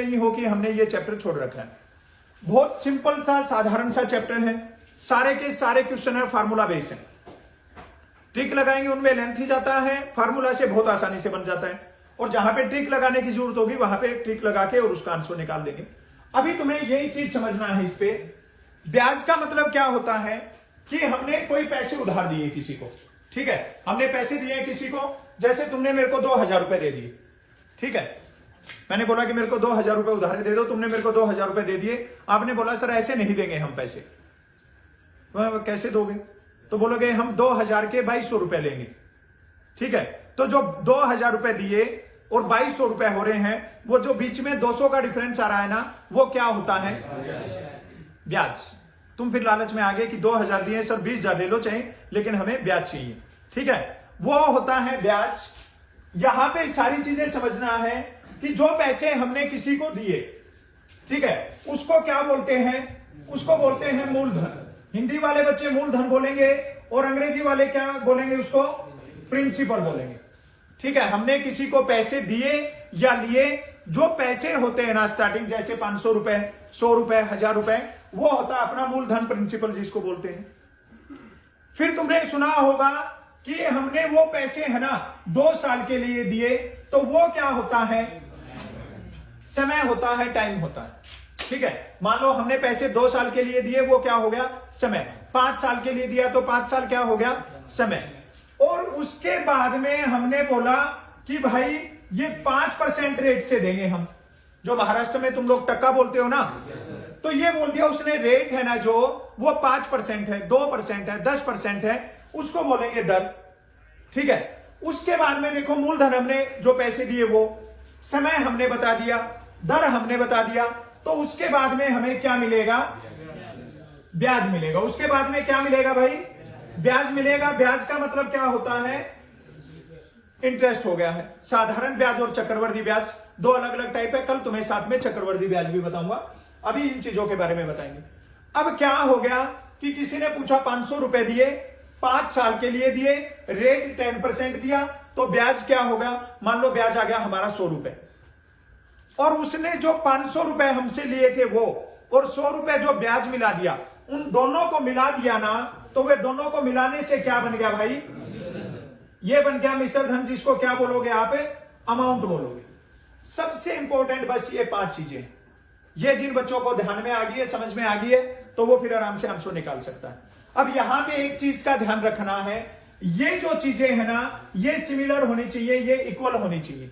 नहीं हो कि हमने ये चैप्टर छोड़ रखा है। बहुत सिंपल सा साधारण सा चैप्टर है, सारे के सारे क्वेश्चन है फार्मूला बेस है। ट्रिक लगाएंगे उनमें लेंथ ही जाता है, फार्मूला से बहुत आसानी से बन जाता है, और जहां पे ट्रिक लगाने की जरूरत होगी वहां पे ट्रिक लगा के और उसका आंसर निकाल देंगे। अभी तुम्हें यही चीज समझना है इस पे। ब्याज का मतलब क्या होता है कि हमने कोई पैसे उधार दिए किसी को, ठीक है, हमने पैसे दिए किसी को, जैसे तुमने मेरे को 2000 रुपए दे दिए, ठीक है, मैंने बोला कि मेरे को 2000 रुपए उधार दे दो, तुमने मेरे को 2000 रुपए दे दिए। आपने बोला सर ऐसे नहीं देंगे हम पैसे, कैसे दोगे? तो बोलोगे हम 2000 के 2200 रुपए लेंगे, ठीक है। तो जो 2000 रुपए दिए और 2200 रुपए हो रहे हैं, वो जो बीच में 200 का डिफरेंस आ रहा है ना, वो क्या होता है? ब्याज। तुम फिर लालच में आ गए कि 2000 दिए सर 20000 ले लो चाहे, लेकिन हमें ब्याज चाहिए, ठीक है, वो होता है ब्याज। यहां पे सारी चीजें समझना है कि जो पैसे हमने किसी को दिए, ठीक है, उसको क्या बोलते हैं? उसको बोलते हैं मूलधन। हिंदी वाले बच्चे मूलधन बोलेंगे और अंग्रेजी वाले क्या बोलेंगे? उसको प्रिंसिपल बोलेंगे, ठीक है। हमने किसी को पैसे दिए या लिए, जो पैसे होते हैं ना स्टार्टिंग, जैसे 500 रुपए, 100 रुपए, 1000 रुपए, वो होता है अपना मूलधन, प्रिंसिपल जिसको बोलते हैं। फिर तुमने सुना होगा कि हमने वो पैसे है ना 2 साल के लिए दिए, तो वो क्या होता है? समय होता है, टाइम होता है, ठीक है। मान लो हमने पैसे 2 साल के लिए दिए, वो क्या हो गया? समय। 5 साल के लिए दिया तो 5 साल क्या हो गया? समय। और उसके बाद में हमने बोला कि भाई ये 5% रेट से देंगे हम, जो महाराष्ट्र में तुम लोग टक्का बोलते हो ना, तो ये बोल दिया उसने रेट है ना जो, वो 5% है, 2% है, 10% है, उसको बोलेंगे दर, ठीक है। उसके बाद में देखो मूलधन हमने जो पैसे दिए वो, समय हमने बता दिया, दर हमने बता दिया, तो उसके बाद में हमें क्या मिलेगा? ब्याज मिलेगा। उसके बाद में क्या मिलेगा भाई? ब्याज मिलेगा। ब्याज का मतलब क्या होता है? इंटरेस्ट हो गया है। साधारण ब्याज और चक्रवर्ती ब्याज दो अलग अलग टाइप है, कल तुम्हें साथ में चक्रवर्ती ब्याज भी बताऊंगा, अभी इन चीजों के बारे में बताएंगे। अब क्या हो गया कि किसी ने पूछा 500 रुपए दिए, 5 साल के लिए दिए, रेट 10% दिया, तो ब्याज क्या होगा? मान लो ब्याज आ गया हमारा 100 रुपए, और उसने जो 500 रुपए हमसे लिए थे वो, और 100 रुपए जो ब्याज मिला दिया, उन दोनों को मिला दिया ना, तो वे दोनों को मिलाने से क्या बन गया भाई? ये बन गया मिश्र धन, जिसको क्या बोलोगे आप? अमाउंट बोलोगे। सबसे इंपॉर्टेंट बस ये 5 चीजें, ये जिन बच्चों को ध्यान में आ गई है, समझ में आ गई है, तो वो फिर आराम से आंसर निकाल सकता है। अब यहां पे एक चीज का ध्यान रखना है, ये जो चीजें है ना, ये सिमिलर होनी चाहिए, ये इक्वल होनी चाहिए।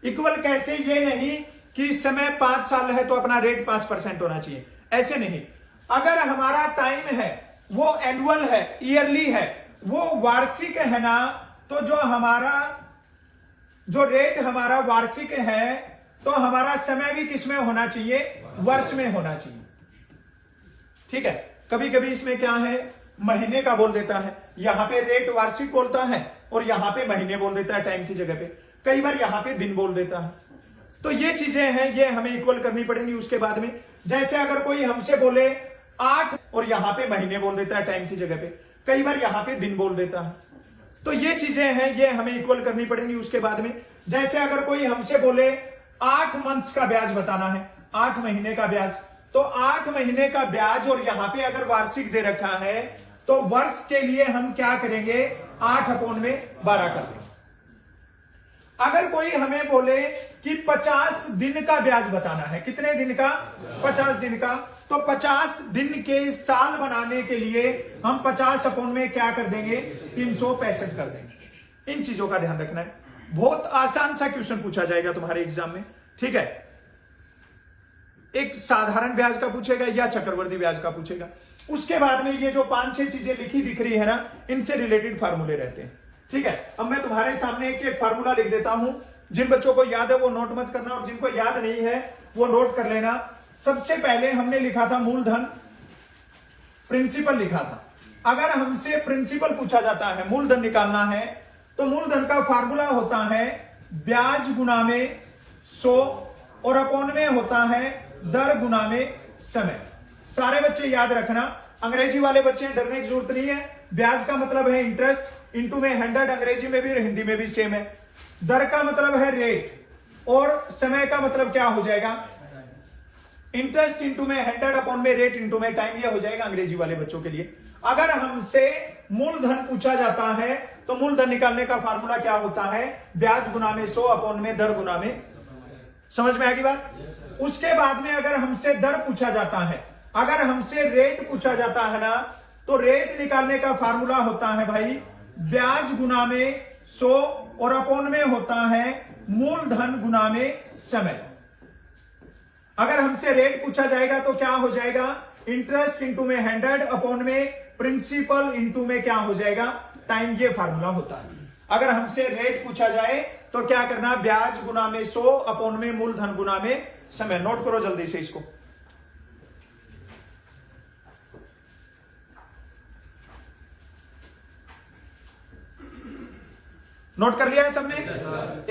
इक्वल कैसे? ये नहीं कि समय 5 साल है तो अपना रेट 5% होना चाहिए, ऐसे नहीं। अगर हमारा टाइम है वो एनुअल है, ईयरली है, वो वार्षिक है ना, तो जो हमारा जो रेट हमारा वार्षिक है, तो हमारा समय भी किसमें होना चाहिए? वर्ष में होना चाहिए, ठीक है। कभी कभी इसमें क्या है, महीने का बोल देता है, यहां पे रेट वार्षिक बोलता है, और यहां पे महीने बोल देता है टाइम की जगह पे, कई बार यहां पे दिन बोल देता है। तो ये चीजें हैं, ये हमें इक्वल करनी पड़ेंगी। उसके बाद में जैसे अगर कोई हमसे बोले 8, और यहां पे महीने बोल देता है टाइम की जगह पे, कई बार यहां पे दिन बोल देता है, तो ये चीजें हैं, ये हमें इक्वल करनी पड़ेंगी। उसके बाद में जैसे अगर कोई हमसे बोले 8 मंथ्स का ब्याज बताना है, 8 महीने का ब्याज, तो 8 महीने का ब्याज, और यहां पे अगर वार्षिक दे रखा है, तो वर्ष के लिए हम क्या करेंगे? 8/12 कर देंगे। अगर कोई हमें बोले कि 50 दिन का ब्याज बताना है, कितने दिन का? 50 दिन का, तो 50 दिन के साल बनाने के लिए हम 50 में क्या कर देंगे? 365 कर देंगे। इन चीजों का ध्यान रखना है। बहुत आसान सा क्वेश्चन पूछा जाएगा तुम्हारे एग्जाम में, ठीक है। एक साधारण ब्याज का पूछेगा या चक्रवर्ती ब्याज का पूछेगा। उसके बाद में ये जो 5-6 चीजें लिखी दिख रही है ना, इनसे रिलेटेड फार्मूले रहते हैं, ठीक है। अब मैं तुम्हारे सामने एक फार्मूला लिख देता हूं, जिन बच्चों को याद है वो नोट मत करना, और जिनको याद नहीं है वो नोट कर लेना। सबसे पहले हमने लिखा था मूलधन, प्रिंसिपल लिखा था। अगर हमसे प्रिंसिपल पूछा जाता है, मूलधन निकालना है, तो मूलधन का फार्मूला होता है ब्याज गुना में 100, और अपॉन में होता है दर गुना में समय। सारे बच्चे याद रखना, अंग्रेजी वाले बच्चे डरने की जरूरत नहीं है। ब्याज का मतलब है इंटरेस्ट, इंटू में 100, अंग्रेजी में भी और हिंदी में भी सेम है। दर का मतलब है रेट, और समय का मतलब क्या हो जाएगा? इंटरेस्ट इंटू में 100 अपॉन में रेट इंटू में टाइम, ये हो जाएगा अंग्रेजी वाले बच्चों के लिए। अगर हमसे मूलधन पूछा जाता है तो मूलधन निकालने का फार्मूला क्या होता है, ब्याज गुना में 100 अपॉन में दर गुना में, समझ में आएगी बात। उसके बाद में अगर हमसे दर पूछा जाता है, अगर हमसे रेट पूछा जाता है ना, तो रेट निकालने का फार्मूला होता है भाई ब्याज गुना में 100 और अपॉन में होता है मूलधन गुना में समय। अगर हमसे रेट पूछा जाएगा तो क्या हो जाएगा, इंटरेस्ट इंटू में 100 अपॉन में प्रिंसिपल इंटू में क्या हो जाएगा, टाइम। ये फार्मूला होता है। अगर हमसे रेट पूछा जाए तो क्या करना, ब्याज गुना में 100 अपॉन में मूलधन गुना में समय। नोट करो जल्दी से इसको। नोट कर लिया है सबने।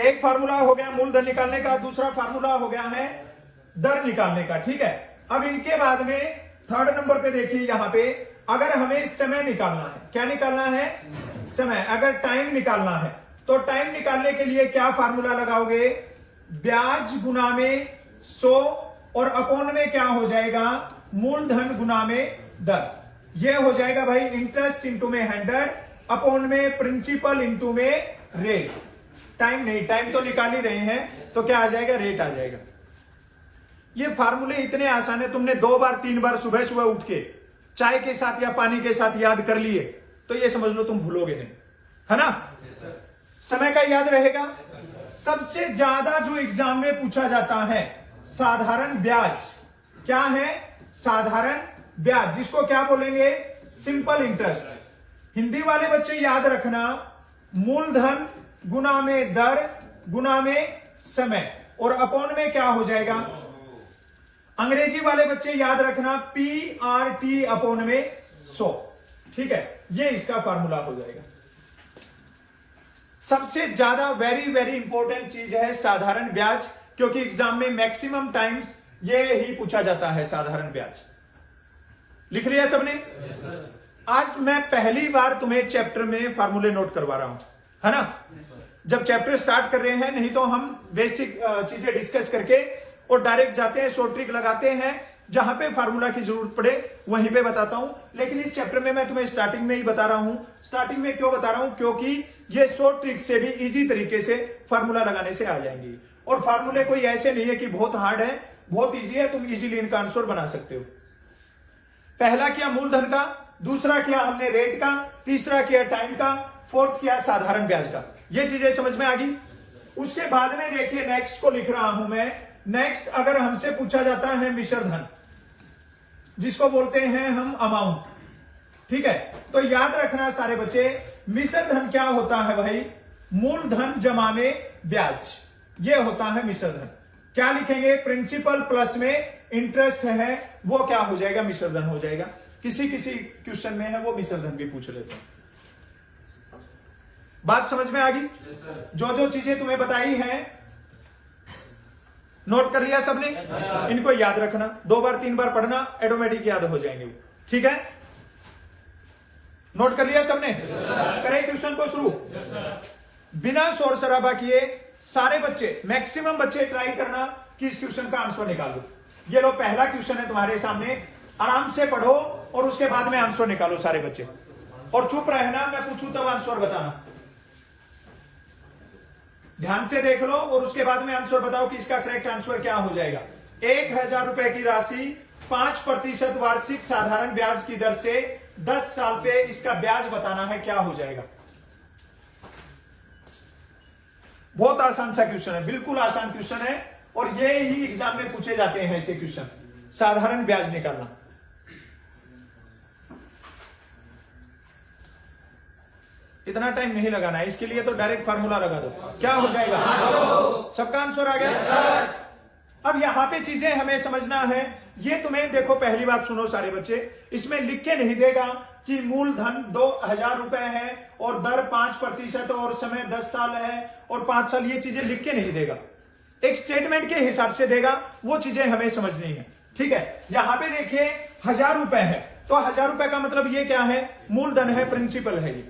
एक फार्मूला हो गया मूलधन निकालने का, दूसरा फार्मूला हो गया है दर निकालने का, ठीक है। अब इनके बाद में थर्ड नंबर पे देखिए, यहां पे अगर हमें समय निकालना है, क्या निकालना है, समय। अगर टाइम निकालना है तो टाइम निकालने के लिए क्या फार्मूला लगाओगे, ब्याज गुना में 100 और अपॉन में क्या हो जाएगा, मूलधन गुना में दर। ये हो जाएगा भाई इंटरेस्ट इंटू में 100 अपॉन में प्रिंसिपल इंटू में रेट। टाइम नहीं, टाइम तो निकाल ही रहे हैं, तो क्या आ जाएगा, रेट आ जाएगा। ये फार्मूले इतने आसान है, तुमने 2 बार 3 बार सुबह सुबह उठ के चाय के साथ या पानी के साथ याद कर लिए तो ये समझ लो तुम भूलोगे नहीं, है ना। समय का याद रहेगा। सबसे ज्यादा जो एग्जाम में पूछा जाता है साधारण ब्याज, क्या है, साधारण ब्याज, जिसको क्या बोलेंगे, सिंपल इंटरेस्ट। हिंदी वाले बच्चे याद रखना, मूलधन गुना में दर गुना में समय और अपॉन में क्या हो जाएगा। अंग्रेजी वाले बच्चे याद रखना PRT अपॉन में 100, ठीक है। ये इसका फार्मूला हो जाएगा। सबसे ज्यादा वेरी वेरी इंपॉर्टेंट चीज है साधारण ब्याज, क्योंकि एग्जाम में मैक्सिमम टाइम्स ये ही पूछा जाता है, साधारण ब्याज। लिख लिया सबने। आज मैं पहली बार तुम्हें चैप्टर में फार्मूले नोट करवा रहा हूं, है ना। जब चैप्टर स्टार्ट कर रहे हैं, नहीं तो हम बेसिक चीजें डिस्कस करके और डायरेक्ट जाते हैं, शॉर्ट ट्रिक लगाते हैं, जहां पे फार्मूला की जरूरत पड़े वहीं पे बताता हूं। लेकिन इस चैप्टर में मैं तुम्हें स्टार्टिंग में ही बता रहा हूं। स्टार्टिंग में क्यों बता रहा हूं, क्योंकि ये शॉर्ट ट्रिक से भी इजी तरीके से फार्मूला लगाने से आ जाएंगी। और फार्मूले कोई ऐसे नहीं है कि बहुत हार्ड है, बहुत इजी है, तुम इजीली इनका आंसर बना सकते हो। पहला किया मूलधन का, दूसरा किया हमने रेट का, तीसरा किया टाइम का, फोर्थ किया साधारण ब्याज का। ये चीजें समझ में आ गई। उसके बाद में देखिए नेक्स्ट को लिख रहा हूं मैं। नेक्स्ट अगर हमसे पूछा जाता है मिश्र धन, जिसको बोलते हैं हम अमाउंट, ठीक है। तो याद रखना सारे बच्चे, मिश्र धन क्या होता है भाई, मूलधन जमा में ब्याज, ये होता है मिश्र धन। क्या लिखेंगे, प्रिंसिपल प्लस में इंटरेस्ट है, वो क्या हो जाएगा, मिश्र धन हो जाएगा। किसी किसी क्वेश्चन में है वो मिश्र धन भी पूछ लेते हैं। बात समझ में आ गई। जो जो चीजें तुम्हें बताई हैं नोट कर लिया सबने। इनको याद रखना, 2 बार 3 बार पढ़ना, ऑटोमेटिक याद हो जाएंगे, ठीक है। नोट कर लिया सबने। करें क्वेश्चन को शुरू। बिना शोर शराबा किए सारे बच्चे, मैक्सिमम बच्चे ट्राई करना कि इस क्वेश्चन का आंसर निकाल दो। ये लो पहला क्वेश्चन है तुम्हारे सामने, आराम से पढ़ो और उसके बाद में आंसर निकालो सारे बच्चे। और चुप रहना, मैं पूछूं तब आंसर बताना। ध्यान से देख लो और उसके बाद में आंसर बताओ कि इसका करेक्ट आंसर क्या हो जाएगा। 1000 रुपए की राशि 5% वार्षिक साधारण ब्याज की दर से 10 साल पे इसका ब्याज बताना है, क्या हो जाएगा। बहुत आसान सा क्वेश्चन है, बिल्कुल आसान क्वेश्चन है। और ये ही एग्जाम में पूछे जाते हैं ऐसे क्वेश्चन, साधारण ब्याज निकालना। इतना टाइम नहीं लगाना है, इसके लिए तो डायरेक्ट फार्मूला लगा दो, क्या हो जाएगा। सबका आंसर आ गया। अब यहां पे चीजें हमें समझना है। ये तुम्हें देखो, पहली बात सुनो सारे बच्चे, इसमें लिख के नहीं देगा कि मूलधन 2000 रुपए है और दर 5% और समय 10 साल है और 5 साल, ये चीजें लिख के नहीं देगा, एक स्टेटमेंट के हिसाब से देगा। वो चीजें हमें समझनी है, ठीक है। यहां पे देखिए 1000 रुपए है, तो 1000 रुपए का मतलब ये क्या है, मूलधन है, प्रिंसिपल है। ये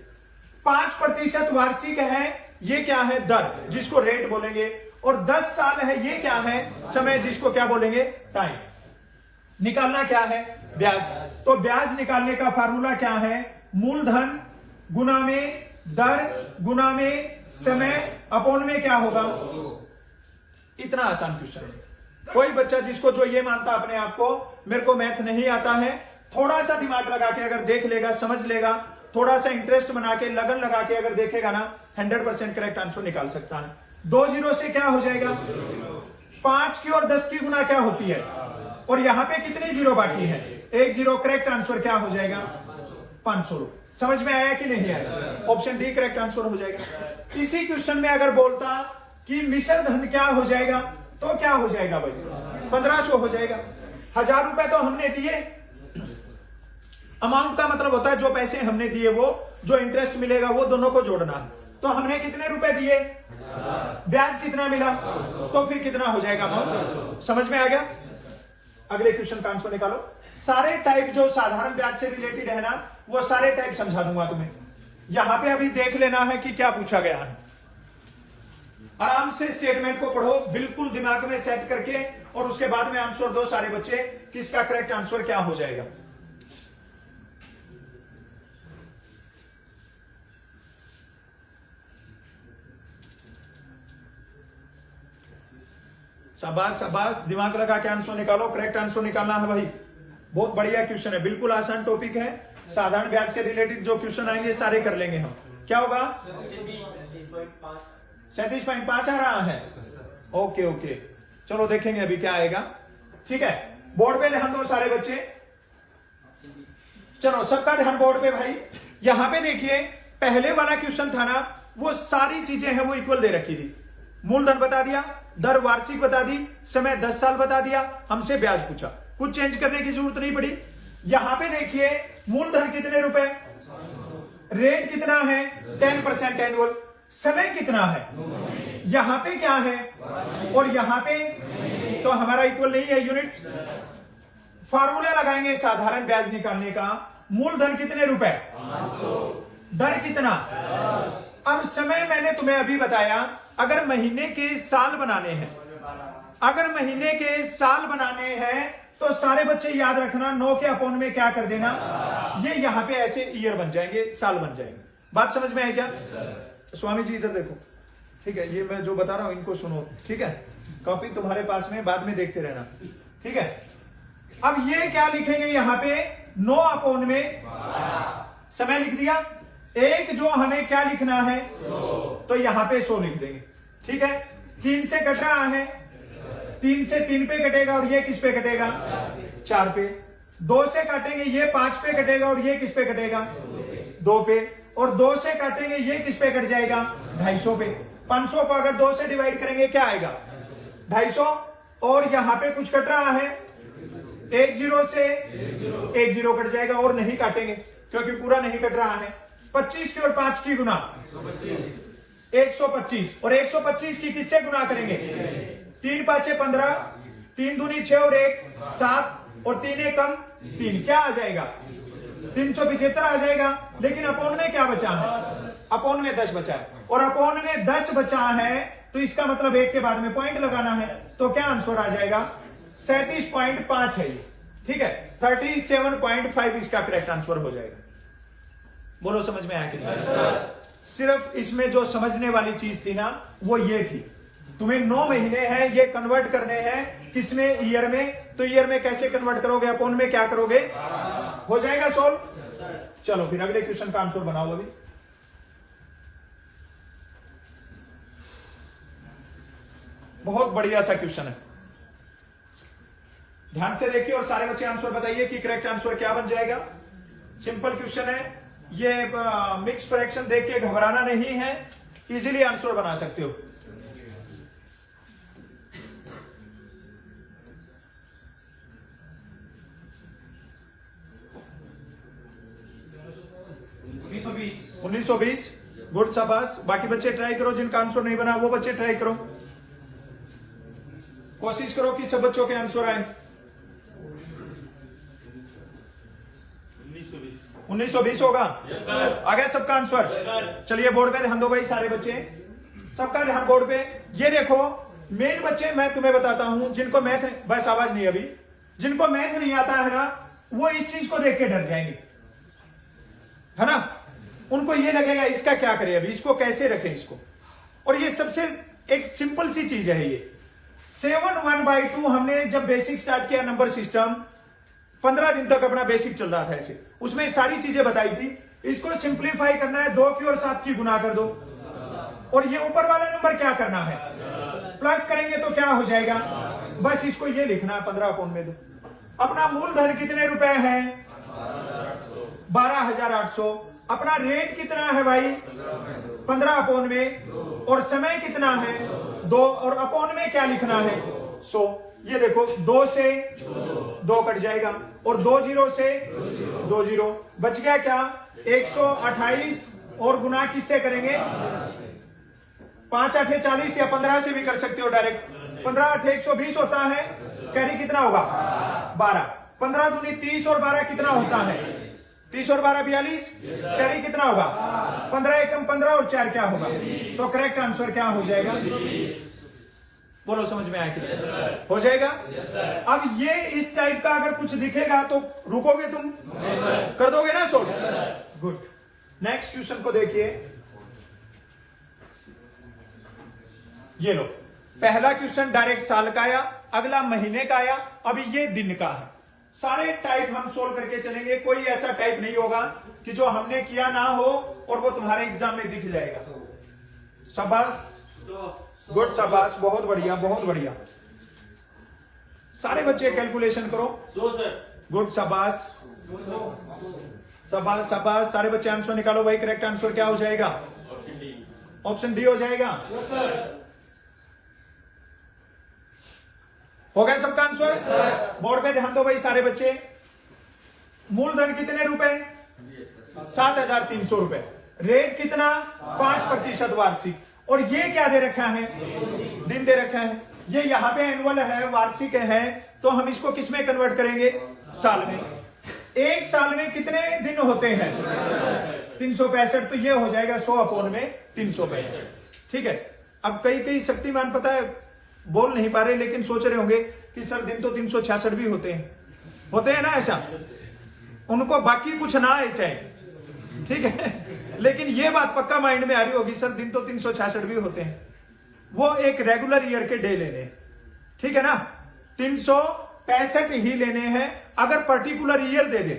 5% वार्षिक है, ये क्या है, दर, जिसको रेट बोलेंगे। और 10 साल है, ये क्या है, समय, जिसको क्या बोलेंगे, टाइम। निकालना क्या है? ब्याज। तो ब्याज निकालने का फार्मूला क्या है? मूलधन गुना में दर गुना में समय अपॉन में क्या होगा? इतना आसान क्वेश्चन है। कोई बच्चा जिसको जो ये मानता अपने आप को मेरे को मैथ नहीं आता है, थोड़ा सा दिमाग लगा के अगर देख लेगा, समझ लेगा, थोड़ा सा इंटरेस्ट बना के, लगन लगा के अगर देखेगा ना, 100% करेक्ट आंसर निकाल सकता है। 2 जीरो से क्या हो जाएगा? 5 की और 10 की गुना क्या होती है? और यहां पे कितने जीरो बाकी है? 1 जीरो। करेक्ट आंसर क्या हो जाएगा? 500। समझ में आया कि नहीं आया? ऑप्शन डी करेक्ट आंसर हो जाएगा। इसी क्वेश्चन में अगर बोलता कि मिश्र धन क्या हो जाएगा, तो क्या हो जाएगा भाई? 1500 हो जाएगा। 1000 रुपए तो हमने दिए, अमाउंट का मतलब होता है जो पैसे हमने दिए वो, जो इंटरेस्ट मिलेगा वो दोनों को जोड़ना। तो हमने कितने रुपए दिए, ब्याज कितना मिला, तो फिर कितना हो जाएगा अमाउंट? समझ में आ गया? अगले क्वेश्चन का आंसर निकालो। सारे टाइप जो साधारण ब्याज से रिलेटेड है ना, वो सारे टाइप समझा दूंगा तुम्हें। यहां पे अभी देख लेना है कि क्या पूछा गया है। आराम से स्टेटमेंट को पढ़ो, बिल्कुल दिमाग में सेट करके, और उसके बाद में आंसर दो सारे बच्चे कि इसका करेक्ट आंसर क्या हो जाएगा। शाबाश शाबाश, दिमाग लगा के आंसर निकालो। करेक्ट आंसर निकालना है भाई। बहुत बढ़िया क्वेश्चन है, बिल्कुल आसान टॉपिक है। साधारण ब्याज से रिलेटेड जो क्वेश्चन आएंगे सारे कर लेंगे हम। क्या होगा? 37.5 आ रहा है। ओके ओके, चलो देखेंगे अभी क्या आएगा। ठीक है, बोर्ड पे ध्यान दो सारे बच्चे। चलो सबका ध्यान बोर्ड पे भाई। यहां पे देखिए, पहले वाला क्वेश्चन था ना, वो सारी चीजें हैं वो इक्वल दे रखी थी। मूलधन बता दिया, दर वार्षिक बता दी, समय 10 साल बता दिया, हमसे ब्याज पूछा, कुछ चेंज करने की जरूरत नहीं पड़ी। यहां पे देखिए, मूलधन कितने रुपए, रेट कितना है 10% एनुअल, समय कितना है, यहां पे क्या है, और यहां पे तो हमारा इक्वल नहीं है यूनिट्स। फार्मूला लगाएंगे साधारण ब्याज निकालने का। मूलधन कितने रुपए, दर कितना। अब समय मैंने तुम्हें अभी बताया, अगर महीने के साल बनाने हैं, अगर महीने के साल बनाने हैं तो सारे बच्चे याद रखना, 9 के अपॉन में क्या कर देना, ये यहां पे ऐसे ईयर बन जाएंगे, साल बन जाएंगे। बात समझ में आई क्या? स्वामी जी इधर देखो, ठीक है, ये मैं जो बता रहा हूं इनको सुनो, ठीक है, कॉपी तुम्हारे पास में, बाद में देखते रहना, ठीक है। अब ये क्या लिखेंगे यहां पे, 9 अपॉन में समय लिख दिया, एक जो हमें क्या लिखना है, तो यहां पे 100 लिख देंगे, ठीक है। 3 से कट रहा है, 3 से 3 पे कटेगा, और ये किस पे कटेगा, 4 पे। 2 से काटेंगे, ये 5 पे कटेगा, और ये किस पे कटेगा, 2 पे। और 2 से काटेंगे, ये किस पे कट जाएगा, 250 पे। 500 को अगर 2 से डिवाइड करेंगे क्या आएगा, 250। और यहां पे कुछ कट रहा है, 1 जीरो से 1 जीरो कट जाएगा, और नहीं काटेंगे क्योंकि पूरा नहीं कट रहा है। 25 की और 5 की गुना 125, और 125 की किससे गुना करेंगे, 3 पांचे 15, 3 दूनी 6 और 1 7, और 3 एक कम 3, क्या आ जाएगा, 375 आ जाएगा। लेकिन अपॉन में क्या बचा है, अपॉन में 10 बचा है, और अपॉन में 10 बचा है, तो इसका मतलब 1 के बाद में पॉइंट लगाना है, तो क्या आंसर आ जाएगा, 37.5 है ये, ठीक है। 37.5 इसका करेक्ट आंसर हो जाएगा। बोलो समझ में आया कि नहीं? सिर्फ इसमें जो समझने वाली चीज थी ना, वो ये थी, तुम्हें 9 महीने हैं, ये कन्वर्ट करने हैं किसमें, ईयर में। तो ईयर में कैसे कन्वर्ट करोगे, अपॉन में क्या करोगे, हो जाएगा सोल्व। चलो फिर अगले क्वेश्चन का आंसर बनाओ अभी। बहुत बढ़िया सा क्वेश्चन है, ध्यान से देखिए और सारे बच्चे आंसर बताइए कि करेक्ट आंसर क्या बन जाएगा। सिंपल क्वेश्चन है ये, मिक्स फ्रैक्शन देख के घबराना नहीं है, इजीली आंसर बना सकते हो। उन्नीस सौ बीस, गुड शाबाश। बाकी बच्चे ट्राई करो, जिनका आंसर नहीं बना वो बच्चे ट्राई करो, कोशिश करो कि सब बच्चों के आंसर आए। 1920 होगा, आ गया सबका आंसर। चलिए बोर्ड पे ध्यान दो भाई सारे बच्चे, सबका ध्यान बोर्ड पे। ये देखो मेन बच्चे, मैं तुम्हें बताता हूं जिनको मैथ, बस आवाज नहीं अभी, जिनको मैथ नहीं आता है ना, वो इस चीज को देख के डर जाएंगे, है ना। उनको ये लगेगा इसका क्या करें, अभी इसको कैसे रखें इसको। और ये सबसे एक सिंपल सी चीज है ये 7/1/2। हमने जब बेसिक स्टार्ट किया नंबर सिस्टम, 15 दिन तक अपना बेसिक चल रहा था ऐसे, उसमें सारी चीजें बताई थी। इसको सिंप्लीफाई करना है, 2 की और 7 की गुना कर दो, और ये ऊपर वाला नंबर क्या करना है, प्लस करेंगे तो क्या हो जाएगा, बस इसको ये लिखना है 15 में दो। अपना मूलधन कितने रुपए है, 12,800। अपना रेट कितना है भाई, 15 में, और समय कितना है 2, और अपॉन में क्या लिखना है 100। ये देखो 2 से 2 कट जाएगा, और 2 जीरो से 2 जीरो बच गया क्या 128, और गुना किससे करेंगे, 5 8 40, या 15 से भी कर सकते हो डायरेक्ट। 15 8 120 होता है, कैरी कितना होगा 12। 15 दूनी 30, और 12 कितना होता है 30, और 12 42, कैरी कितना होगा 15 एकम 15, और 4 क्या होगा। तो करेक्ट आंसर क्या हो जाएगा, बोलो समझ में आया कि हो जाएगा। अब ये इस टाइप का अगर कुछ दिखेगा तो रुकोगे तुम, कर दोगे ना सोल्व। गुड, नेक्स्ट क्वेश्चन को देखिए। ये लो, पहला क्वेश्चन डायरेक्ट साल का आया, अगला महीने का आया, अभी ये दिन का है। सारे टाइप हम सोल्व करके चलेंगे, कोई ऐसा टाइप नहीं होगा कि जो हमने किया ना हो और वो तुम्हारे एग्जाम में दिख जाएगा। शाबाश, गुड, शाबाश, बहुत बढ़िया बहुत बढ़िया। सारे बच्चे कैलकुलेशन करो। गुड, शाबाश शाबाश शाबाश। सारे बच्चे आंसर निकालो भाई। करेक्ट आंसर क्या हो जाएगा, ऑप्शन डी हो जाएगा। हो गया सबका आंसर। बोर्ड पे ध्यान दो भाई सारे बच्चे। मूलधन कितने रुपए, 7,300 रुपए। रेट कितना, 5% वार्षिक। और ये क्या दे रखा है, दिन दे रखा है। ये यहाँ पे एनुअल है, वार्षिक है, तो हम इसको किस में कन्वर्ट करेंगे, साल में। एक साल में कितने दिन होते हैं, 365। तो ये हो जाएगा 100/365। ठीक है। अब कई शक्तिमान पता है बोल नहीं पा रहे, लेकिन सोच रहे होंगे कि सर दिन तो 366 भी होते हैं ना, ऐसा उनको बाकी कुछ ना आए चाहे, ठीक है, लेकिन ये बात पक्का माइंड में आ रही होगी, सर दिन तो 366 भी होते हैं। वो एक रेगुलर ईयर के डे लेने, ठीक है ना, 365 ही लेने हैं। अगर पर्टिकुलर ईयर दे दे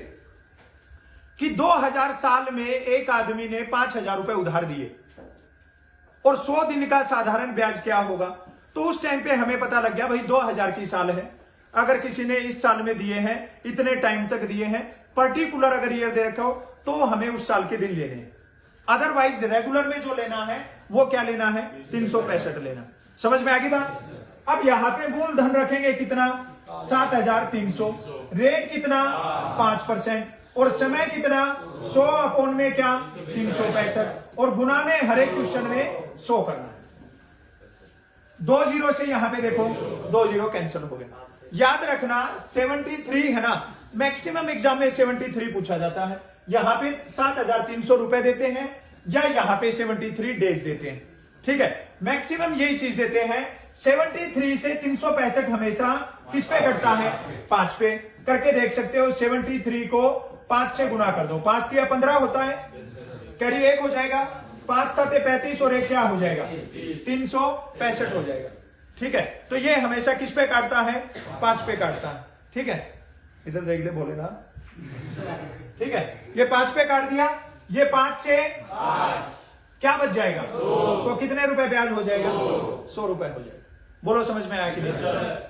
कि 2000 साल में एक आदमी ने 5,000 रुपए उधार दिए और 100 दिन का साधारण ब्याज क्या होगा, तो उस टाइम पे हमें पता लग गया भाई 2000 की साल है। अगर किसी ने इस साल में दिए हैं, इतने टाइम तक दिए हैं, पर्टिकुलर अगर ईयर दे रखा हो तो हमें उस साल के दिन लेने हैं। अदरवाइज रेगुलर में जो लेना है वो क्या लेना है, 365 लेना। समझ में आ गई बात। अब यहाँ पे मूलधन रखेंगे कितना, 7,300। रेट कितना, 5%, और समय कितना, 100 में क्या, 365, और गुना में हर एक क्वेश्चन में 100 करना। 2 जीरो से यहां पे देखो 2 जीरो कैंसिल हो गया। याद रखना 73 है ना, मैक्सिमम एग्जाम में 73 पूछा जाता है। यहां पे 7,300 रुपए देते हैं, या यहां पे 73 डेज देते हैं। ठीक है, मैक्सिमम यही चीज देते हैं। 73 से 365 हमेशा किस पे कटता है, 5 पे। करके देख सकते हो, 73 को 5 से गुना कर दो, 5 तिया 15 होता है, कैरी 1 हो जाएगा, 5 7 35, और 1 क्या हो जाएगा, 365 हो जाएगा। ठीक है, तो ये हमेशा किस पे काटता है, 5 पे काटता है। ठीक है, इधर देख ले बोलेगा, ठीक है, ये 5 पे काट दिया, ये 5 से 8 क्या बच जाएगा, तो कितने रुपए ब्याज हो जाएगा, 100 रुपए हो जाएगा। बोलो समझ में आया कि नहीं,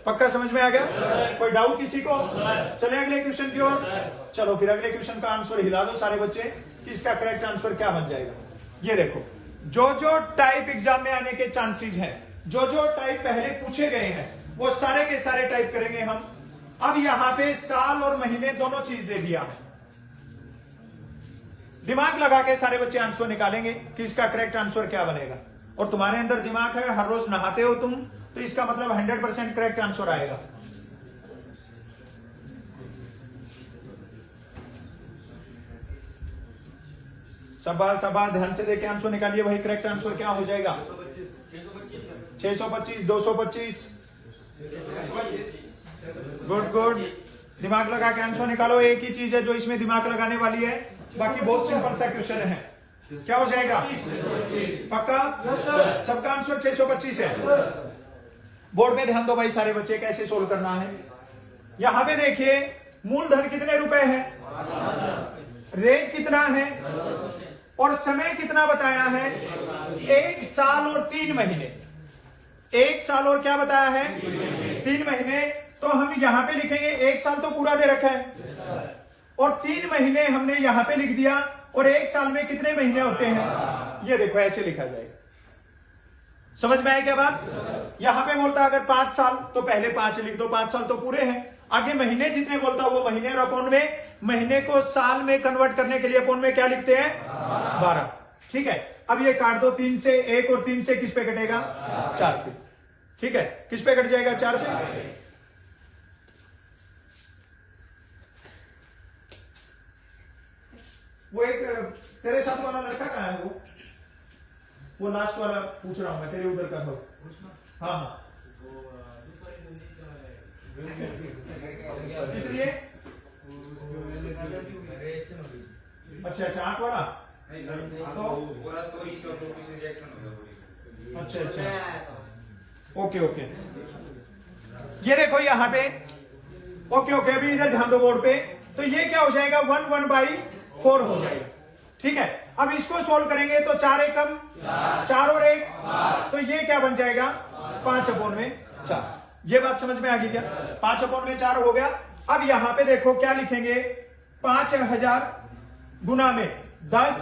पक्का समझ में आ गया, कोई डाउट किसी को। चले अगले क्वेश्चन की ओर। चलो फिर अगले क्वेश्चन का आंसर हिला दो सारे बच्चे कि इसका करेक्ट आंसर क्या बन जाएगा। ये देखो, जो जो टाइप एग्जाम में आने के चांसेस हैं, जो जो टाइप पहले पूछे गए हैं, वो सारे के सारे टाइप करेंगे हम। अब यहां पे साल और महीने दोनों चीज दे दिया है। दिमाग लगा के सारे बच्चे आंसर निकालेंगे कि इसका करेक्ट आंसर क्या बनेगा। और तुम्हारे अंदर दिमाग है, हर रोज नहाते हो तुम, तो इसका मतलब 100% करेक्ट आंसर आएगा। सबा ध्यान से देखे आंसर निकालिए भाई। करेक्ट आंसर क्या हो जाएगा, 625, 225। गुड गुड, दिमाग लगा के आंसर निकालो। एक ही चीज है जो इसमें दिमाग लगाने वाली है, बाकी बहुत सिंपल सा क्वेश्चन है। क्या हो जाएगा? पक्का? सबका आंसर 625 है। बोर्ड में ध्यान दो भाई सारे बच्चे, कैसे सोल्व करना है। यहां पे देखिए मूलधन कितने रुपए है, रेट कितना है और समय कितना बताया है? 1 साल और 3 महीने। 1 साल और क्या बताया है? 3 महीने। तो हम यहां पे लिखेंगे 1 साल तो पूरा दे रखा है और 3 महीने हमने यहां पे लिख दिया। और 1 साल में कितने महीने होते हैं? ये देखो ऐसे लिखा जाएगा। समझ में आया क्या बात? यहां पे बोलता अगर 5 साल तो पहले 5 लिख दो, 5 साल तो पूरे हैं। आगे महीने जितने बोलता वो महीने, और अपॉन में महीने को साल में कन्वर्ट करने के लिए अपॉन में क्या लिखते हैं? 12। ठीक है, अब ये काट दो 3 से, 1 और 3 से किस पे कटेगा? 4 पे। ठीक है, किस पे कट जाएगा? 4 पे। वो एक तेरे साथ वाला लड़का कहाँ है? वो लास्ट वाला पूछ रहा हूं मैं, तेरे उधर का हो। हाँ हाँ, इसलिए अच्छा 8 वाला। अच्छा ओके ओके, ये देखो यहाँ पे। ओके ओके, अभी इधर ध्यान दो बोर्ड पे। तो ये क्या हो जाएगा? 1/4 हो जाएगा। ठीक है, अब इसको सोल्व करेंगे तो 4 एकम 4 और 1, तो ये क्या बन जाएगा? 5/4। ये बात समझ में आ गई क्या? 5/4 हो गया। अब यहां पे देखो क्या लिखेंगे? 5000 गुना में 10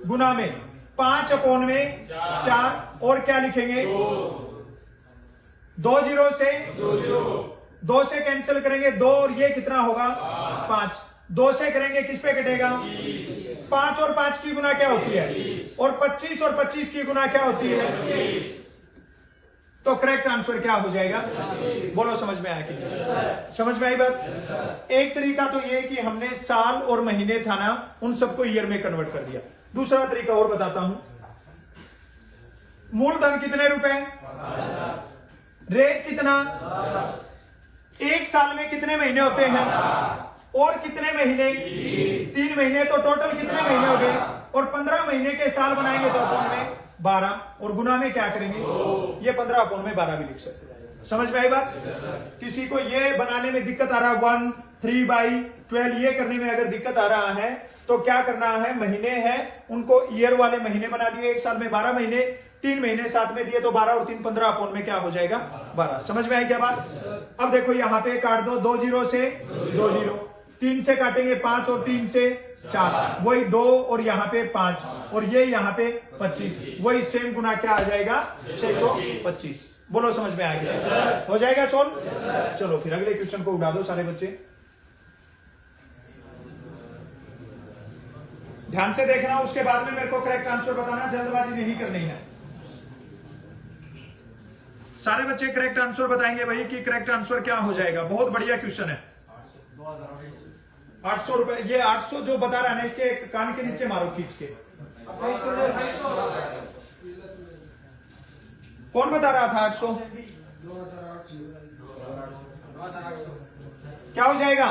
गुना में 5/4 और क्या लिखेंगे? 2 जीरो से 2 से कैंसिल करेंगे 2 और ये कितना होगा? 5। 2 से करेंगे किस पे कटेगा? 5 और 5 की गुना क्या होती है? और 25 और 25 की गुना क्या होती है? तो करेक्ट आंसर क्या हो जाएगा? बोलो, समझ में आया कि? समझ में आई बात? एक तरीका तो ये कि हमने साल और महीने था ना, उन सबको ईयर में कन्वर्ट कर दिया। दूसरा तरीका और बताता हूं। मूलधन कितने रुपए? रेट कितना? 1 साल में कितने महीने होते हैं? और कितने महीने? 3 महीने। तो टोटल कितने महीने हो गए? और 15 महीने के साल बनाएंगे तो अपॉन में 12 और गुना में क्या करेंगे? ये 15 अपॉन में 12 भी लिख सकते हैं। समझ में आई बात? किसी को ये बनाने में दिक्कत आ रहा है 1/3/12 ये करने में अगर दिक्कत आ रहा है तो क्या करना है? महीने हैं उनको ईयर वाले महीने बना दिए। 1 साल में 12 महीने, 3 महीने साथ में दिए तो 12 और 3 15 अपॉन में क्या हो जाएगा? 12। समझ में आई क्या बात? अब देखो यहाँ पे काट दो 2 जीरो से 2 जीरो, 3 से काटेंगे 5 और 3 से 4, वही 2 और यहाँ पे 5 और ये यहाँ पे 25, वही सेम गुना क्या आ जाएगा? 625। बोलो, समझ में आ गया? हो जाएगा सोल्व? चलो फिर अगले क्वेश्चन को उड़ा दो सारे बच्चे। ध्यान से देखना, उसके बाद में मेरे को करेक्ट आंसर बताना, जल्दबाजी नहीं करनी है। सारे बच्चे करेक्ट आंसर बताएंगे भाई कि करेक्ट आंसर क्या हो जाएगा। बहुत बढ़िया क्वेश्चन है। 800 रुपए, ये 800 जो बता रहा है ना, इसके कान के नीचे मारो खींच के। कौन बता रहा था 800? क्या हो जाएगा?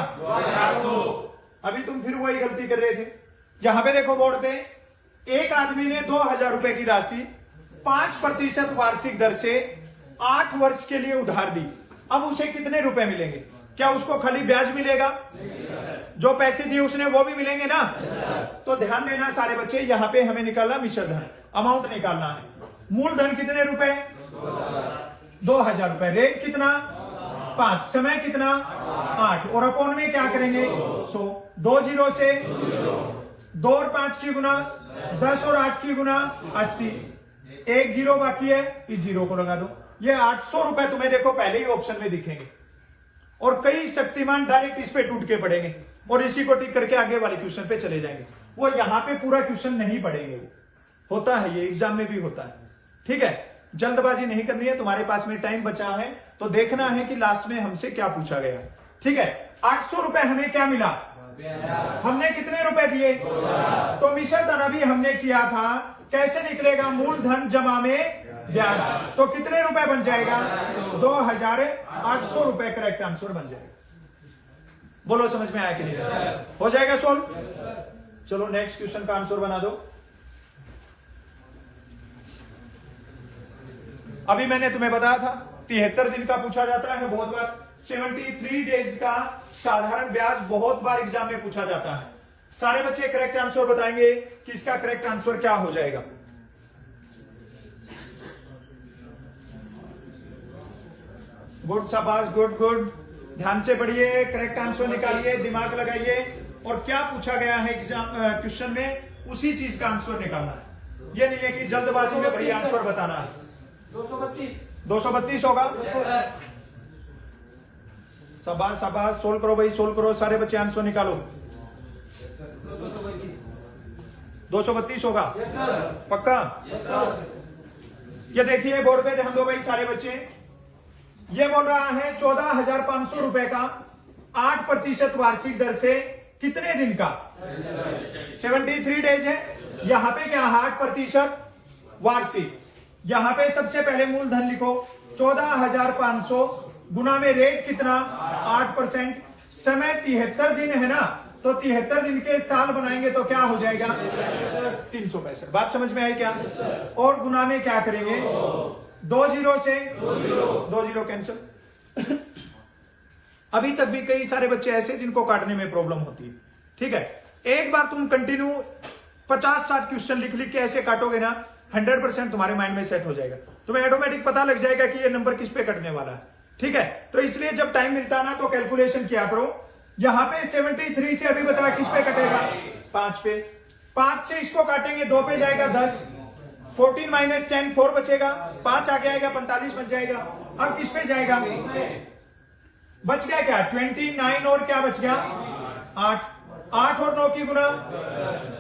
अभी तुम फिर वही गलती कर रहे थे। यहां पे देखो बोर्ड पे, एक आदमी ने 2000 रुपए की राशि 5% वार्षिक दर से 8 वर्ष के लिए उधार दी। अब उसे कितने रुपए मिलेंगे? क्या उसको खाली ब्याज मिलेगा? जो पैसे दिए उसने वो भी मिलेंगे ना? तो ध्यान देना सारे बच्चे, यहाँ पे हमें निकालना मिश्र धन, अमाउंट निकालना है। मूलधन कितने रुपए? 2000 रुपए। रेट कितना? 5। समय कितना? 8 और अपॉन में क्या करेंगे? 100। 2 जीरो से 2 और 5 की गुना 10 और 8 की गुना 80। 1 जीरो बाकी है, इस जीरो को लगा दो। ये 800 रुपए तुम्हें देखो पहले ही ऑप्शन में दिखेंगे और कई शक्तिमान डायरेक्ट इस पे टूट के पड़ेंगे और इसी को टिक करके आगे वाले क्वेश्चन पे चले जाएंगे। वो यहाँ पे पूरा क्वेश्चन नहीं पढ़ेंगे। वो होता है, ये एग्जाम में भी होता है। ठीक है, जल्दबाजी नहीं करनी है। तुम्हारे पास में टाइम बचा है तो देखना है कि लास्ट में हमसे क्या पूछा गया। ठीक है, 800 रुपए हमें क्या मिला? हमने कितने रुपए दिए? तो मिश्र धन अभी हमने किया था। कैसे निकलेगा? मूलधन जमा में ब्याज। तो कितने रुपए बन जाएगा? 2800 रुपए करेक्ट आंसर बन जाएगा। बोलो समझ में आया कि नहीं? हो जाएगा सोल्व? चलो नेक्स्ट क्वेश्चन का आंसर बना दो। अभी मैंने तुम्हें बताया था 73 दिन का पूछा जाता है बहुत बार, 73 डेज का साधारण ब्याज बहुत बार एग्जाम में पूछा जाता है। सारे बच्चे करेक्ट आंसर बताएंगे कि इसका करेक्ट आंसर क्या हो जाएगा। गुड, शाबाश, गुड गुड। ध्यान से पढ़िए, करेक्ट आंसर निकालिए, दिमाग लगाइए, और क्या पूछा गया है एग्जाम क्वेश्चन में उसी चीज का आंसर निकालना है। ये नहीं है कि जल्दबाजी में भैया आंसर बताना है। 232 होगा। शाबाश शाबाश, सोल्व करो भाई, सोल्व करो, सारे बच्चे आंसर निकालो। 232 होगा पक्का? ये देखिए बोर्ड पे ध्यान दो भाई सारे बच्चे। ये बोल रहा है 14,500 रुपए का 8% वार्षिक दर से कितने दिन का? 73 डेज है। यहां पे क्या है? 8% वार्षिक। यहां पे सबसे पहले मूलधन लिखो 14,500 गुना में रेट कितना? 8%। समय 73 दिन है ना, तो 73 दिन के साल बनाएंगे तो क्या हो जाएगा? 365। बात समझ में आई क्या? और गुना में क्या करेंगे? 2 जीरो से 2 जीरो कैंसिल। अभी तक भी कई सारे बच्चे ऐसे जिनको काटने में प्रॉब्लम होती है। ठीक है, एक बार तुम कंटिन्यू 50-60 क्वेश्चन लिख लिख के ऐसे काटोगे ना, 100% तुम्हारे माइंड में सेट हो जाएगा। तुम्हें ऑटोमेटिक पता लग जाएगा कि ये नंबर किस पे कटने वाला है। ठीक है, तो इसलिए जब टाइम मिलता है ना तो कैलकुलेशन किया करो। यहां पे 73 से अभी बताया किस पे कटेगा? 5 पे। 5 से इसको काटेंगे 2 पे जाएगा 10, 14 माइनस 10 4 बचेगा, 5 आगे आएगा 45 बच जाएगा। अब किस पे जाएगा? बच गया क्या? 29 और क्या बच गया? 8 और 9 की गुना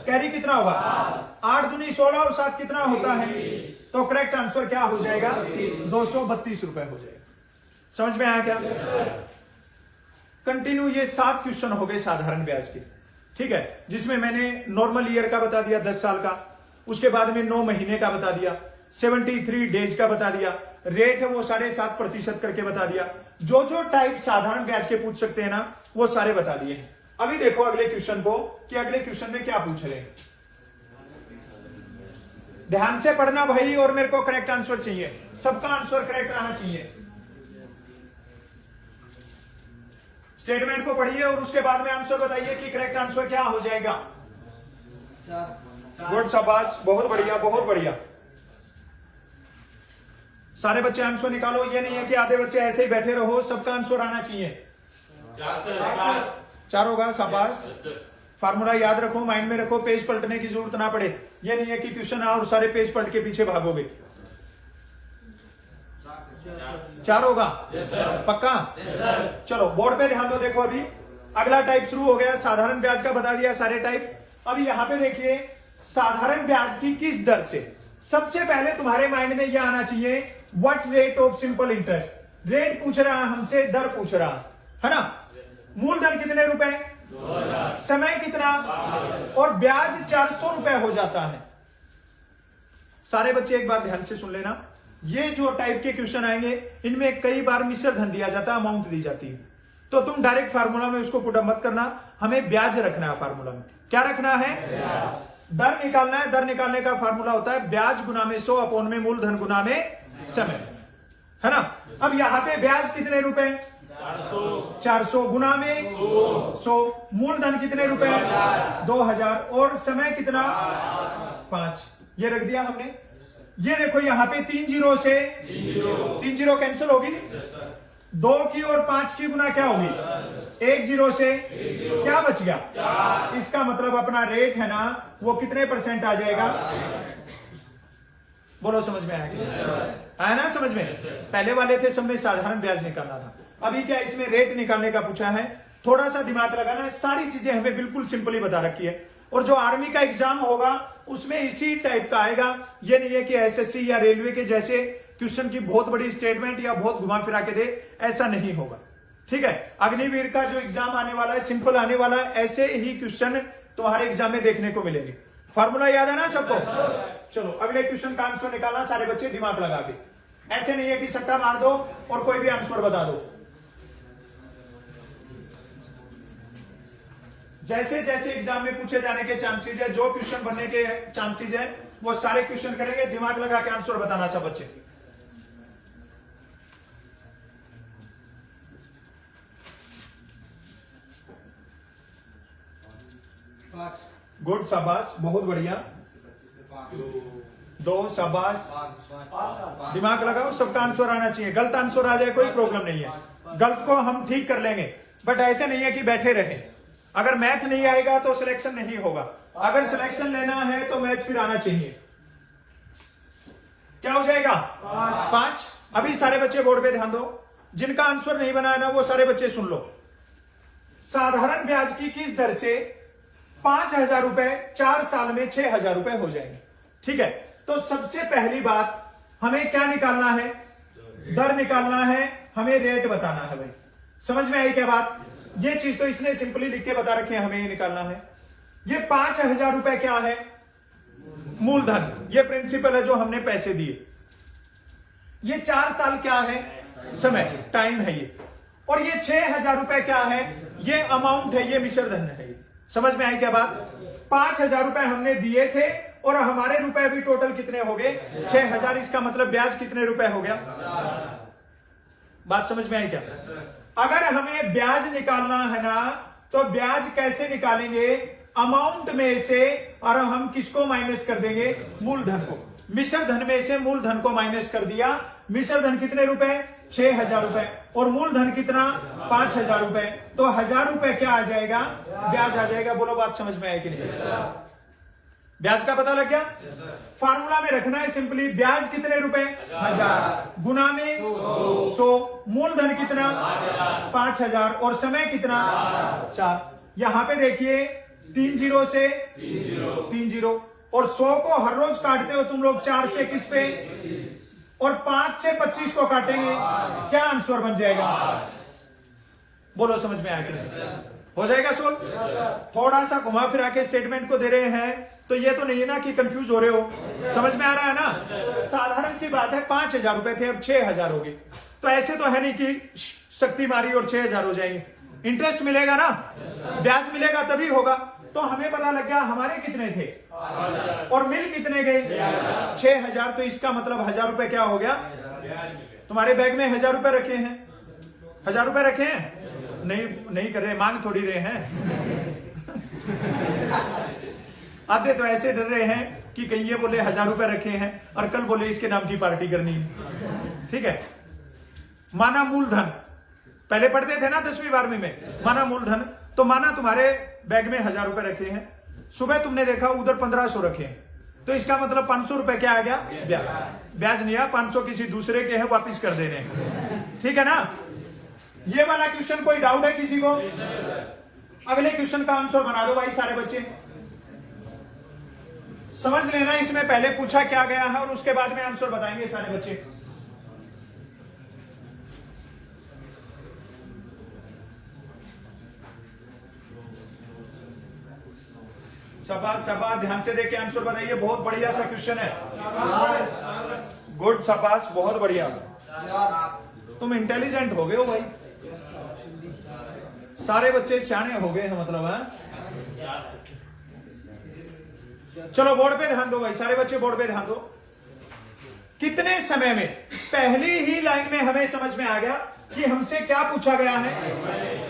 कैरी कितना होगा? 8 दूनी 16 और 7 कितना होता है? तो करेक्ट आंसर क्या हो जाएगा? 232 रुपए हो जाएगा। समझ में आया क्या? कंटिन्यू ये 7 क्वेश्चन हो गए साधारण ब्याज के। ठीक है, जिसमें मैंने नॉर्मल ईयर का बता दिया 10 साल का, उसके बाद में 9 महीने का बता दिया, 73 डेज का बता दिया, रेट है वो 7.5% करके बता दिया। जो जो टाइप साधारण ब्याज के पूछ सकते हैं ना, वो सारे बता दिए हैं। अभी देखो अगले क्वेश्चन को कि अगले क्वेश्चन में क्या पूछ रहे हैं। ध्यान से पढ़ना भाई, और मेरे को करेक्ट आंसर चाहिए, सबका आंसर करेक्ट आना चाहिए। स्टेटमेंट को पढ़िए और उसके बाद में आंसर बताइए कि करेक्ट आंसर क्या हो जाएगा। गुड, शाबाश, बहुत बढ़िया बहुत बढ़िया। सारे बच्चे आंसर निकालो। ये नहीं है कि आधे बच्चे ऐसे ही बैठे रहो, सबका आंसर आना चाहिए। 4 होगा, शाबाश। फार्मूला याद रखो, माइंड में रखो, पेज पलटने की जरूरत ना पड़े। ये नहीं है कि क्वेश्चन आओ और सारे पेज पलट के पीछे भागोगे। 4 होगा पक्का? चलो बोर्ड पे ध्यान दो। देखो अभी अगला टाइप शुरू हो गया। साधारण ब्याज का बता दिया सारे टाइप। अभी यहां पे देखिए साधारण ब्याज की किस दर से। सबसे पहले तुम्हारे माइंड में यह आना चाहिए, what rate of simple interest. Rate पूछ रहा है हमसे, दर पूछ रहा है ना। मूलधन कितने रुपए, समय कितना, और ब्याज 400 रुपए हो जाता है। सारे बच्चे एक बार ध्यान से सुन लेना, ये जो टाइप के क्वेश्चन आएंगे इनमें कई बार मिश्र धन दिया जाता है, अमाउंट दी जाती है। तो तुम डायरेक्ट फार्मूला में उसको पुट अप मत करना, हमें ब्याज रखना है फार्मूला में। क्या रखना है? दर निकालना है। दर निकालने का फार्मूला होता है ब्याज गुना में 100 अपॉन में मूलधन गुना में समय, है ना। अब यहां पे ब्याज कितने रुपए? 400 गुना में 100। मूलधन कितने रुपए? 2000। और समय कितना? 5। ये रख दिया हमने। ये देखो यहां पे 3 जीरो से 3 जीरो कैंसिल होगी। 2 की और 5 की गुना क्या होगी? 1 जीरो से क्या बच गया? 4। इसका मतलब अपना रेट है ना, वो कितने % आ जाएगा? बोलो समझ में आया ना? समझ में? पहले वाले थे सब में साधारण ब्याज निकालना था, अभी क्या इसमें रेट निकालने का पूछा है। थोड़ा सा दिमाग लगाना है, सारी चीजें हमें बिल्कुल सिंपली बता रखी है। और जो आर्मी का एग्जाम होगा उसमें इसी टाइप का आएगा। ये नहीं है कि एसएससी या रेलवे के जैसे क्वेश्चन की बहुत बड़ी स्टेटमेंट या बहुत घुमा फिरा के दे, ऐसा नहीं होगा। ठीक है, अग्निवीर का जो एग्जाम आने वाला है सिंपल आने वाला है, ऐसे ही क्वेश्चन तुम्हारे एग्जाम में देखने को मिलेंगे। फॉर्मूला याद है ना सबको? चलो अगले क्वेश्चन का आंसर निकालना सारे बच्चे दिमाग लगा के। ऐसे नहीं है कि सट्टा मार दो और कोई भी आंसर बता दो। जैसे जैसे एग्जाम में पूछे जाने के चांसेस है, जो क्वेश्चन बनने के चांसेस है, वो सारे क्वेश्चन करेंगे। दिमाग लगा के आंसर बताना सब बच्चे। गुड, शाबाश, बहुत बढ़िया। 2, शाबाश। दिमाग लगाओ, सबका आंसर आना चाहिए। गलत आंसर आ जाए कोई प्रॉब्लम नहीं है, गलत को हम ठीक कर लेंगे, बट ऐसे नहीं है कि बैठे रहे। अगर मैथ नहीं आएगा तो सिलेक्शन नहीं होगा। अगर सिलेक्शन लेना है तो मैथ फिर आना चाहिए। क्या हो जाएगा? 5। अभी सारे बच्चे बोर्ड पे ध्यान दो, जिनका आंसर नहीं बना है ना वो सारे बच्चे सुन लो। साधारण ब्याज की किस दर से 5,000 रुपए 4 साल में 6,000 रुपए हो जाएंगे? ठीक है, तो सबसे पहली बात हमें क्या निकालना है? दर निकालना है, हमें रेट बताना है। भाई समझ में आई क्या बात? ये चीज तो इसने सिंपली लिख के बता रखी है, हमें ये निकालना है। ये 5,000 रुपए क्या है? मूलधन, ये प्रिंसिपल है जो हमने पैसे दिए। ये 4 साल क्या है? समय, टाइम है ये। और ये 6,000 रुपए क्या है? ये अमाउंट है, ये मिश्र धन है। समझ में आई क्या बात? 5,000 रुपए हमने दिए थे और हमारे रुपए भी टोटल कितने हो गए? 6,000। इसका मतलब ब्याज कितने रुपए हो गया? बात समझ में आई क्या? अगर हमें ब्याज निकालना है ना, तो ब्याज कैसे निकालेंगे? अमाउंट में से, और हम किसको माइनस कर देंगे? मूलधन को। मिश्र धन में से मूलधन को माइनस कर दिया। मिश्र धन कितने रुपए? 6,000 रुपए। और मूलधन कितना? 5,000 रुपए। तो 1,000 रुपए क्या आ जाएगा? ब्याज आ जाएगा। बोलो बात समझ में आए कि नहीं? ब्याज का पता लग गया? फार्मूला में रखना है सिंपली, ब्याज कितने रुपए? 1,000 गुना में 100। मूलधन कितना? 5,000। और समय कितना? 4। यहां पे देखिए 3 0 से 3 0। और 100 को हर रोज काटते हो तुम लोग 4 से किस पे? और 5 से 25 को काटेंगे, क्या आंसर बन जाएगा? बोलो समझ में आया कि नहीं? हो जाएगा सोल्व? थोड़ा सा घुमा फिरा के स्टेटमेंट को दे रहे हैं, तो ये तो नहीं है ना कि कंफ्यूज हो रहे हो। समझ में आ रहा है ना? साधारण सी बात है, 5,000 रुपए थे, अब 6,000 हो गए। तो ऐसे तो है नहीं कि शक्ति मारी और 6,000 हो जाएंगे। इंटरेस्ट मिलेगा ना, ब्याज मिलेगा तभी होगा। तो हमें पता लग गया हमारे कितने थे और मिल कितने गए? 6,000। तो इसका मतलब 1,000 रुपए क्या हो गया? तुम्हारे बैग में 1,000 रुपए रखे हैं? 1,000 रुपए रखे हैं? नहीं कर रहे, मांग थोड़ी रहे हैं। आधे तो ऐसे डर रहे हैं कि कहीं ये बोले 1,000 रुपए रखे हैं और कल बोले इसके नाम की पार्टी करनी है। ठीक है, माना मूलधन, पहले पढ़ते थे ना 10वीं 12वीं में, माना मूलधन। तो माना तुम्हारे बैग में 1,000 रुपए रखे हैं, सुबह तुमने देखा उधर 1,500 रखे हैं, तो इसका मतलब 500 रुपए क्या आ गया? ब्याज नहीं आया, 500 किसी दूसरे के है, वापिस कर देने। ठीक है ना? ये वाला क्वेश्चन कोई डाउट है किसी को? अगले क्वेश्चन का आंसर बना दो भाई सारे बच्चे। समझ लेना, इसमें पहले पूछा क्या गया है और उसके बाद में आंसर बताएंगे सारे बच्चे। शाबाश शाबाश, ध्यान से देख के आंसर बताइए। बहुत बढ़िया सा क्वेश्चन है। गुड, शाबाश, बहुत बढ़िया। तुम इंटेलिजेंट हो गए हो भाई, सारे बच्चे सियाने हो गए हैं मतलब है। चलो बोर्ड पे ध्यान दो भाई, सारे बच्चे बोर्ड पे ध्यान दो। कितने समय में, पहली ही लाइन में हमें समझ में आ गया कि हमसे क्या पूछा गया है?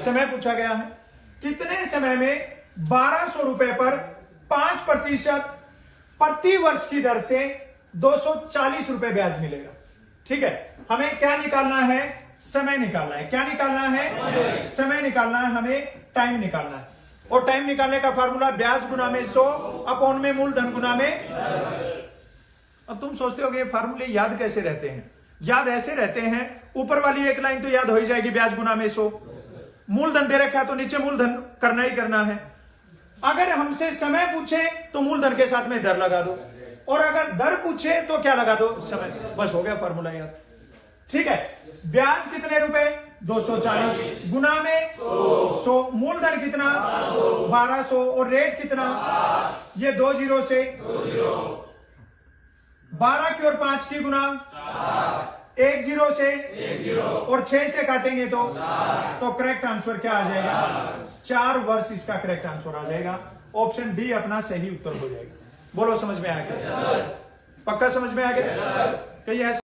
समय पूछा गया है। कितने समय में 1,200 रुपए पर 5% प्रति वर्ष की दर से 240 रुपए ब्याज मिलेगा। ठीक है, हमें क्या निकालना है? समय निकालना है। क्या निकालना है? समय निकालना है, हमें टाइम निकालना है। और टाइम निकालने का फार्मूला ब्याज गुना में 100 अपॉन में मूलधन गुना में। अब तुम सोचते हो कि ये फार्मूले याद कैसे रहते हैं? याद ऐसे रहते हैं, ऊपर वाली एक लाइन तो याद हो ही जाएगी, ब्याज गुना में 100। मूलधन दे रखा है तो नीचे मूलधन करना ही करना है। अगर हमसे समय पूछे तो मूलधन के साथ में दर लगा दो, और अगर दर पूछे तो क्या लगा दो? समय। बस हो गया फार्मूला याद। ठीक है, ब्याज कितने रुपए? 240 गुना में 100। मूलधन कितना? 1,200। और रेट कितना? ये 2 0 से 12 की और 5 की गुना एक जीरो से और 6 से काटेंगे तो करेक्ट आंसर क्या आ जाएगा? 4 वर्ष इसका करेक्ट आंसर आ जाएगा। ऑप्शन डी अपना सही उत्तर हो जाएगा। बोलो समझ में आ गया? पक्का समझ में आ गया? कहीं ऐसा